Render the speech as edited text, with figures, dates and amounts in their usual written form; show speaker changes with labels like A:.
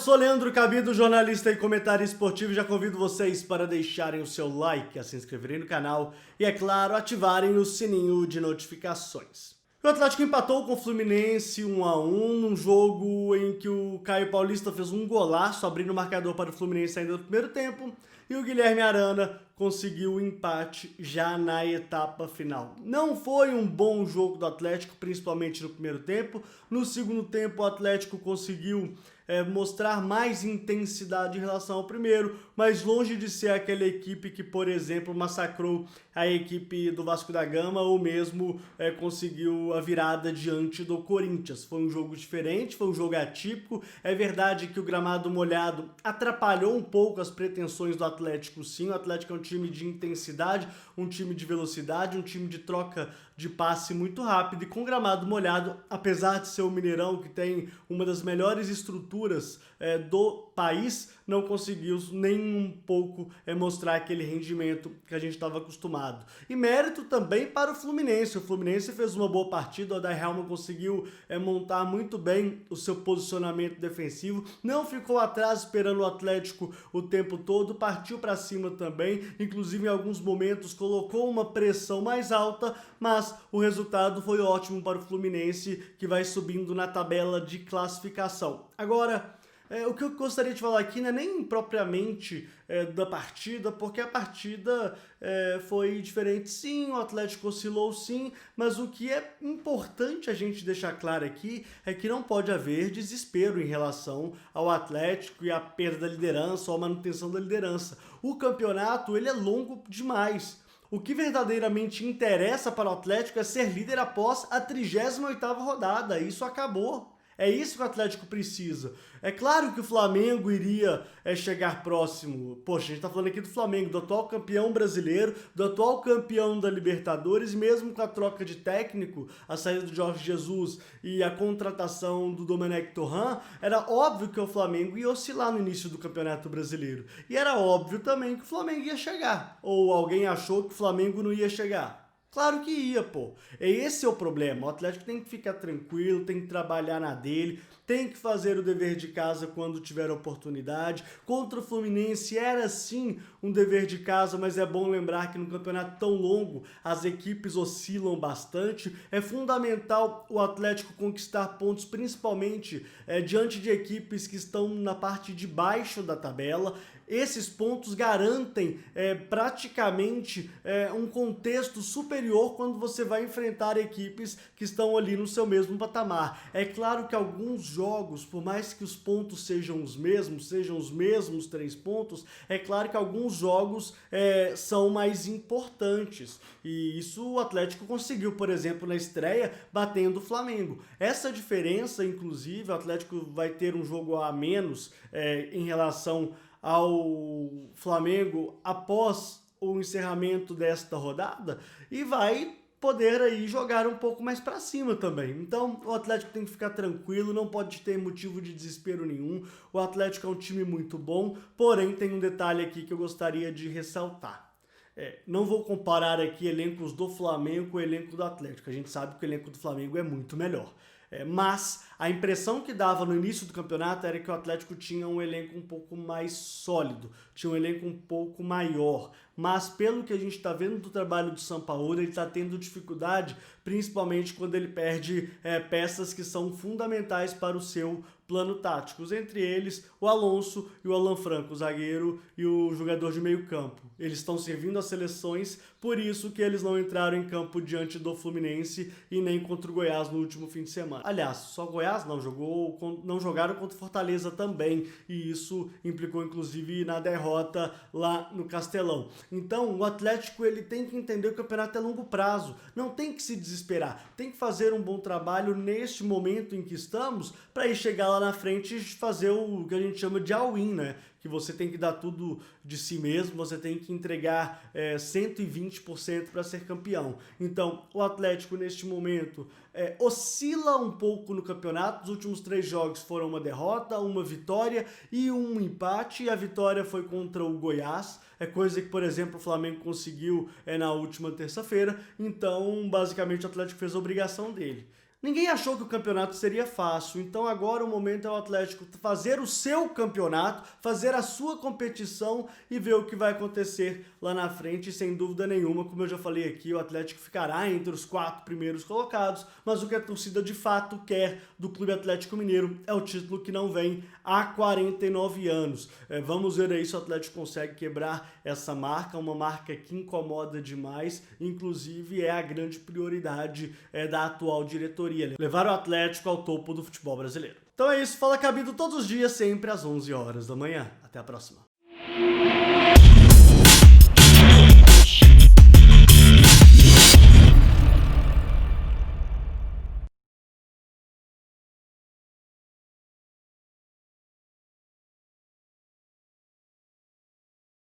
A: sou Leandro Cabido, jornalista e comentarista esportivo, e já convido vocês para deixarem o seu like, a se inscreverem no canal e, é claro, ativarem o sininho de notificações. O Atlético empatou com o Fluminense 1-1, num jogo em que o Caio Paulista fez um golaço, abrindo o marcador para o Fluminense ainda no primeiro tempo, e o Guilherme Arana conseguiu o empate já na etapa final. Não foi um bom jogo do Atlético, principalmente no primeiro tempo. No segundo tempo, o Atlético conseguiu mostrar mais intensidade em relação ao primeiro, mas longe de ser aquela equipe que, por exemplo, massacrou a equipe do Vasco da Gama ou mesmo conseguiu a virada diante do Corinthians. Foi um jogo diferente, foi um jogo atípico. É verdade que o gramado molhado atrapalhou um pouco as pretensões do Atlético, sim. O Atlético é um time de intensidade, um time de velocidade, um time de troca de passe muito rápido, e com gramado molhado, apesar de ser o Mineirão, que tem uma das melhores estruturas do país, não conseguiu nem um pouco mostrar aquele rendimento que a gente estava acostumado. E mérito também para o Fluminense. O Fluminense fez uma boa partida, o Odair Hellmann conseguiu montar muito bem o seu posicionamento defensivo, não ficou atrás esperando o Atlético o tempo todo, partiu para cima também, inclusive em alguns momentos colocou uma pressão mais alta, mas o resultado foi ótimo para o Fluminense, que vai subindo na tabela de classificação. Agora, o que eu gostaria de falar aqui não é nem propriamente da partida, porque a partida foi diferente sim, o Atlético oscilou sim, mas o que é importante a gente deixar claro aqui é que não pode haver desespero em relação ao Atlético e à perda da liderança ou à manutenção da liderança. O campeonato ele é longo demais. O que verdadeiramente interessa para o Atlético é ser líder após a 38ª rodada. Isso acabou. É isso que o Atlético precisa. É claro que o Flamengo iria chegar próximo. Poxa, a gente tá falando aqui do Flamengo, do atual campeão brasileiro, do atual campeão da Libertadores, mesmo com a troca de técnico, a saída do Jorge Jesus e a contratação do Domenech Torrent, era óbvio que o Flamengo ia oscilar no início do Campeonato Brasileiro. E era óbvio também que o Flamengo ia chegar. Ou alguém achou que o Flamengo não ia chegar? Claro que ia, pô. Esse é o problema. O Atlético tem que ficar tranquilo, tem que trabalhar na dele, tem que fazer o dever de casa quando tiver oportunidade. Contra o Fluminense era sim um dever de casa, mas é bom lembrar que no campeonato tão longo as equipes oscilam bastante. É fundamental o Atlético conquistar pontos, principalmente diante de equipes que estão na parte de baixo da tabela. Esses pontos garantem praticamente um contexto superior quando você vai enfrentar equipes que estão ali no seu mesmo patamar. É claro que alguns jogos, por mais que os pontos sejam os mesmos 3 pontos, é claro que alguns jogos são mais importantes. E isso o Atlético conseguiu, por exemplo, na estreia, batendo o Flamengo. Essa diferença, inclusive, o Atlético vai ter um jogo a menos em relação ao Flamengo após o encerramento desta rodada e vai poder aí jogar um pouco mais para cima também. Então o Atlético tem que ficar tranquilo, não pode ter motivo de desespero nenhum. O Atlético é um time muito bom, porém tem um detalhe aqui que eu gostaria de ressaltar. Não vou comparar aqui elencos do Flamengo com o elenco do Atlético. A gente sabe que o elenco do Flamengo é muito melhor. Mas a impressão que dava no início do campeonato era que o Atlético tinha um elenco um pouco mais sólido, tinha um elenco um pouco maior. Mas pelo que a gente está vendo do trabalho do Sampaoli, ele está tendo dificuldade, principalmente quando ele perde peças que são fundamentais para o seu plano tático. Entre eles, o Alonso e o Alan Franco, o zagueiro e o jogador de meio campo. Eles estão servindo as seleções, por isso que eles não entraram em campo diante do Fluminense e nem contra o Goiás no último fim de semana. Aliás, só o Goiás não jogaram contra o Fortaleza também, e isso implicou inclusive na derrota lá no Castelão. Então o Atlético ele tem que entender que o campeonato é longo prazo, não tem que se desesperar, tem que fazer um bom trabalho neste momento em que estamos para ir chegar lá na frente e fazer o que a gente chama de all-in, né? Que você tem que dar tudo de si mesmo, você tem que entregar 120% para ser campeão. Então, o Atlético, neste momento, oscila um pouco no campeonato. Os últimos 3 jogos foram uma derrota, uma vitória e um empate. E a vitória foi contra o Goiás, coisa que, por exemplo, o Flamengo conseguiu na última terça-feira. Então, basicamente, o Atlético fez a obrigação dele. Ninguém achou que o campeonato seria fácil, então agora o momento é o Atlético fazer o seu campeonato, fazer a sua competição e ver o que vai acontecer lá na frente. E sem dúvida nenhuma, como eu já falei aqui, o Atlético ficará entre os 4 primeiros colocados, mas o que a torcida de fato quer do Clube Atlético Mineiro é o título que não vem há 49 anos. Vamos ver aí se o Atlético consegue quebrar essa marca, uma marca que incomoda demais, inclusive é a grande prioridade da atual diretoria. Levar o Atlético ao topo do futebol brasileiro. Então é isso, Fala Cabido todos os dias, sempre às 11 horas da manhã. Até a próxima.